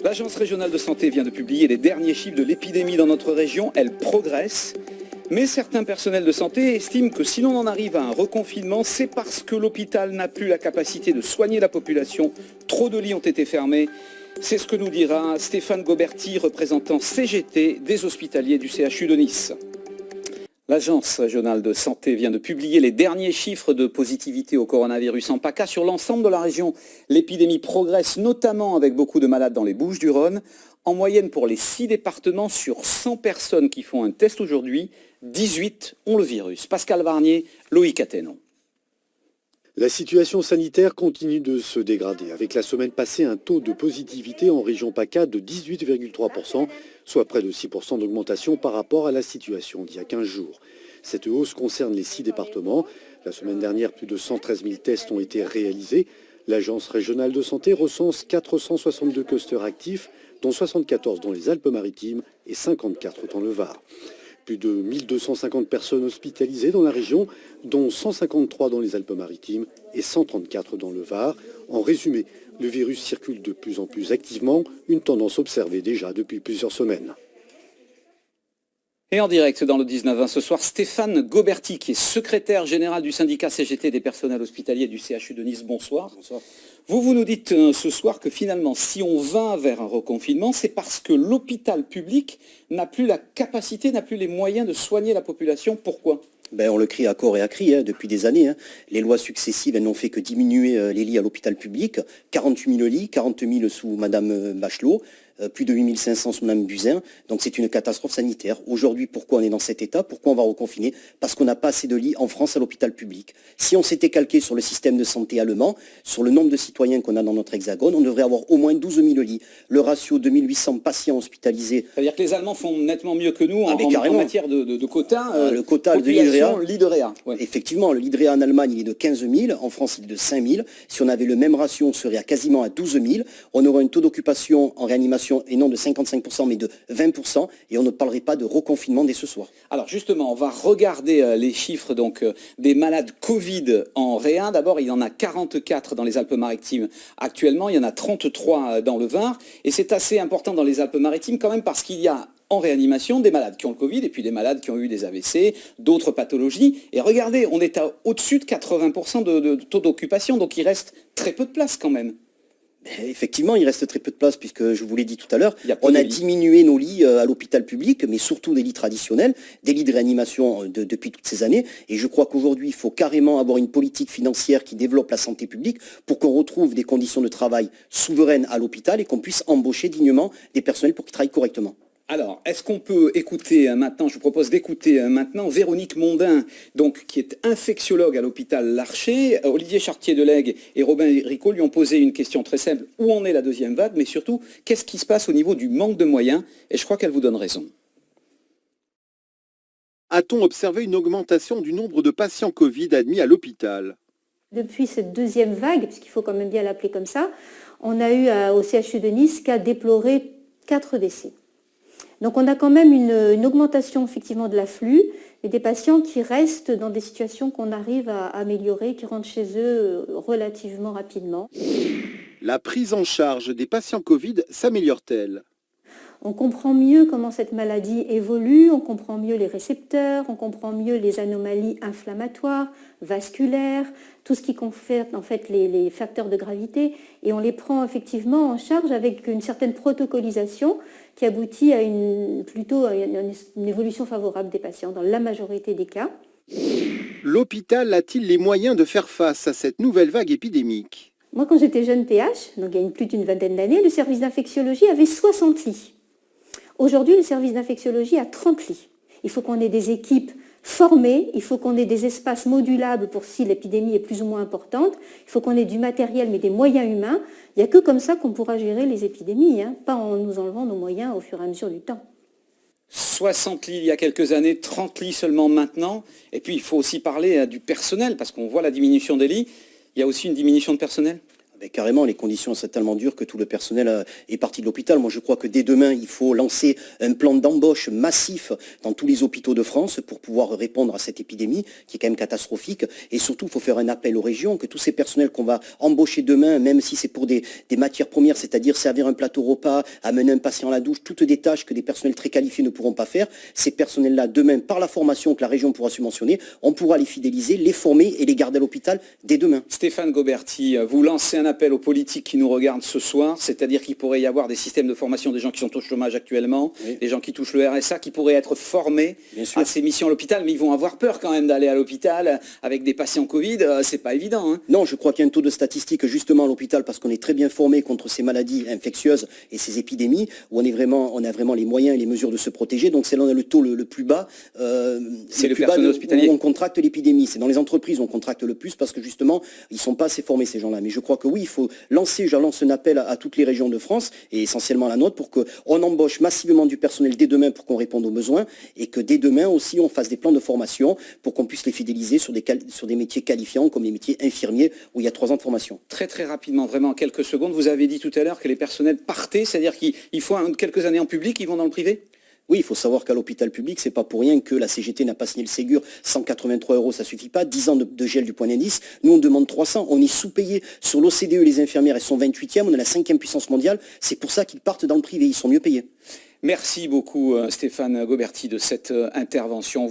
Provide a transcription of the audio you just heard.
L'Agence régionale de santé vient de publier les derniers chiffres de l'épidémie dans notre région. Elle progresse, mais certains personnels de santé estiment que si l'on en arrive à un reconfinement, c'est parce que l'hôpital n'a plus la capacité de soigner la population. Trop de lits ont été fermés. C'est ce que nous dira Stéphane Goberti, représentant CGT des hospitaliers du CHU de Nice. L'Agence régionale de santé vient de publier les derniers chiffres de positivité au coronavirus en PACA sur l'ensemble de la région. L'épidémie progresse notamment avec beaucoup de malades dans les Bouches-du-Rhône. En moyenne, pour les 6 départements, sur 100 personnes qui font un test aujourd'hui, 18 ont le virus. Pascal Varnier, Loïc Athénon. La situation sanitaire continue de se dégrader, avec la semaine passée un taux de positivité en région PACA de 18,3%, soit près de 6% d'augmentation par rapport à la situation d'il y a 15 jours. Cette hausse concerne les 6 départements. La semaine dernière, plus de 113 000 tests ont été réalisés. L'Agence régionale de santé recense 462 clusters actifs, dont 74 dans les Alpes-Maritimes et 54 dans le Var. Plus de 1250 personnes hospitalisées dans la région, dont 153 dans les Alpes-Maritimes et 134 dans le Var. En résumé, le virus circule de plus en plus activement, une tendance observée déjà depuis plusieurs semaines. Et en direct dans le 19-20 ce soir, Stéphane Goberti, qui est secrétaire général du syndicat CGT des personnels hospitaliers du CHU de Nice. Bonsoir. Bonsoir. Vous nous dites ce soir que finalement, si on va vers un reconfinement, c'est parce que l'hôpital public n'a plus la capacité, n'a plus les moyens de soigner la population. Pourquoi ? On le crie à corps et à cri depuis des années. Les lois successives n'ont fait que diminuer les lits à l'hôpital public. 48 000 lits, 40 000 sous Madame Bachelot, plus de 8 500 sous Mme Buzyn. Donc c'est une catastrophe sanitaire. Aujourd'hui, pourquoi on est dans cet état? Pourquoi on va reconfiner? Parce qu'on n'a pas assez de lits en France à l'hôpital public. Si on s'était calqué sur le système de santé allemand, sur le nombre de citoyens qu'on a dans notre hexagone, on devrait avoir au moins 12 000 lits. Le ratio de 1800 patients hospitalisés... C'est-à-dire que les Allemands font nettement mieux que nous en matière de quotas. Le quota de lit de réa. Ouais. Effectivement, le lit de réa en Allemagne, il est de 15 000. En France, il est de 5 000. Si on avait le même ratio, on serait quasiment à 12 000. On aurait un taux d'occupation en réanimation et non de 55%, mais de 20%. Et on ne parlerait pas de reconfinement dès ce soir. Alors justement, on va regarder les chiffres des malades Covid en réa. D'abord, il y en a 44 dans les Alpes-Maritimes actuellement. Il y en a 33 dans le Var. Et c'est assez important dans les Alpes-Maritimes quand même parce qu'il y a en réanimation des malades qui ont le Covid et puis des malades qui ont eu des AVC, d'autres pathologies. Et regardez, on est au-dessus de 80% de taux d'occupation, donc il reste très peu de place quand même. Effectivement, il reste très peu de place puisque, je vous l'ai dit tout à l'heure, on a diminué nos lits à l'hôpital public, mais surtout des lits traditionnels, des lits de réanimation depuis toutes ces années. Et je crois qu'aujourd'hui, il faut carrément avoir une politique financière qui développe la santé publique pour qu'on retrouve des conditions de travail souveraines à l'hôpital et qu'on puisse embaucher dignement des personnels pour qu'ils travaillent correctement. Alors, est-ce qu'on peut écouter maintenant, je vous propose d'écouter maintenant Véronique Mondin, qui est infectiologue à l'hôpital Larcher. Olivier Chartier-Delegue et Robin Ricot lui ont posé une question très simple. Où en est la deuxième vague? Mais surtout, qu'est-ce qui se passe au niveau du manque de moyens? Et je crois qu'elle vous donne raison. A-t-on observé une augmentation du nombre de patients Covid admis à l'hôpital? Depuis cette deuxième vague, puisqu'il faut quand même bien l'appeler comme ça, on a eu au CHU de Nice qu'à déplorer 4 décès. Donc on a quand même une augmentation effectivement de l'afflux, mais des patients qui restent dans des situations qu'on arrive à améliorer, qui rentrent chez eux relativement rapidement. La prise en charge des patients Covid s'améliore-t-elle? On comprend mieux comment cette maladie évolue, on comprend mieux les récepteurs, on comprend mieux les anomalies inflammatoires, vasculaires, tout ce qui confère en fait les facteurs de gravité, et on les prend effectivement en charge avec une certaine protocolisation qui aboutit à une évolution favorable des patients dans la majorité des cas. L'hôpital a-t-il les moyens de faire face à cette nouvelle vague épidémique? Moi, quand j'étais jeune PH, donc il y a plus d'une vingtaine d'années, le service d'infectiologie avait 60 lits. Aujourd'hui, le service d'infectiologie a 30 lits. Il faut qu'on ait des équipes formées, il faut qu'on ait des espaces modulables pour si l'épidémie est plus ou moins importante, il faut qu'on ait du matériel mais des moyens humains. Il n'y a que comme ça qu'on pourra gérer les épidémies, pas en nous enlevant nos moyens au fur et à mesure du temps. 60 lits il y a quelques années, 30 lits seulement maintenant. Et puis il faut aussi parler du personnel, parce qu'on voit la diminution des lits. Il y a aussi une diminution de personnel? Ben, carrément, les conditions sont tellement dures que tout le personnel est parti de l'hôpital. Moi, je crois que dès demain, il faut lancer un plan d'embauche massif dans tous les hôpitaux de France pour pouvoir répondre à cette épidémie qui est quand même catastrophique. Et surtout, il faut faire un appel aux régions, que tous ces personnels qu'on va embaucher demain, même si c'est pour des matières premières, c'est-à-dire servir un plateau repas, amener un patient à la douche, toutes des tâches que des personnels très qualifiés ne pourront pas faire, ces personnels-là, demain, par la formation que la région pourra subventionner, on pourra les fidéliser, les former et les garder à l'hôpital dès demain. Stéphane Goberti, vous lancez un appel aux politiques qui nous regardent ce soir, c'est-à-dire qu'il pourrait y avoir des systèmes de formation des gens qui sont au chômage actuellement, oui. des gens qui touchent le RSA, qui pourraient être formés à ces missions à l'hôpital, mais ils vont avoir peur quand même d'aller à l'hôpital avec des patients Covid, c'est pas évident. Hein. Non, je crois qu'il y a un taux de statistique justement à l'hôpital parce qu'on est très bien formé contre ces maladies infectieuses et ces épidémies, où on a vraiment les moyens et les mesures de se protéger, donc c'est là où on a le taux le plus bas. C'est le personnel hospitalier. Où on contracte l'épidémie, c'est dans les entreprises où on contracte le plus parce que justement, ils ne sont pas assez formés ces gens-là. Mais je crois que oui, il faut je lance un appel à toutes les régions de France, et essentiellement à la nôtre, pour qu'on embauche massivement du personnel dès demain pour qu'on réponde aux besoins, et que dès demain aussi, on fasse des plans de formation pour qu'on puisse les fidéliser sur des métiers qualifiants, comme les métiers infirmiers, où il y a 3 ans de formation. Très très rapidement, vraiment en quelques secondes, vous avez dit tout à l'heure que les personnels partaient, c'est-à-dire qu'il faut quelques années en public, ils vont dans le privé ? Oui, il faut savoir qu'à l'hôpital public, c'est pas pour rien que la CGT n'a pas signé le Ségur. 183 €, ça suffit pas. 10 ans de gel du point d'indice. Nous, on demande 300. On est sous-payé. Sur l'OCDE, les infirmières, elles sont 28e. On est la 5e puissance mondiale. C'est pour ça qu'ils partent dans le privé. Ils sont mieux payés. Merci beaucoup Stéphane Goberti de cette intervention.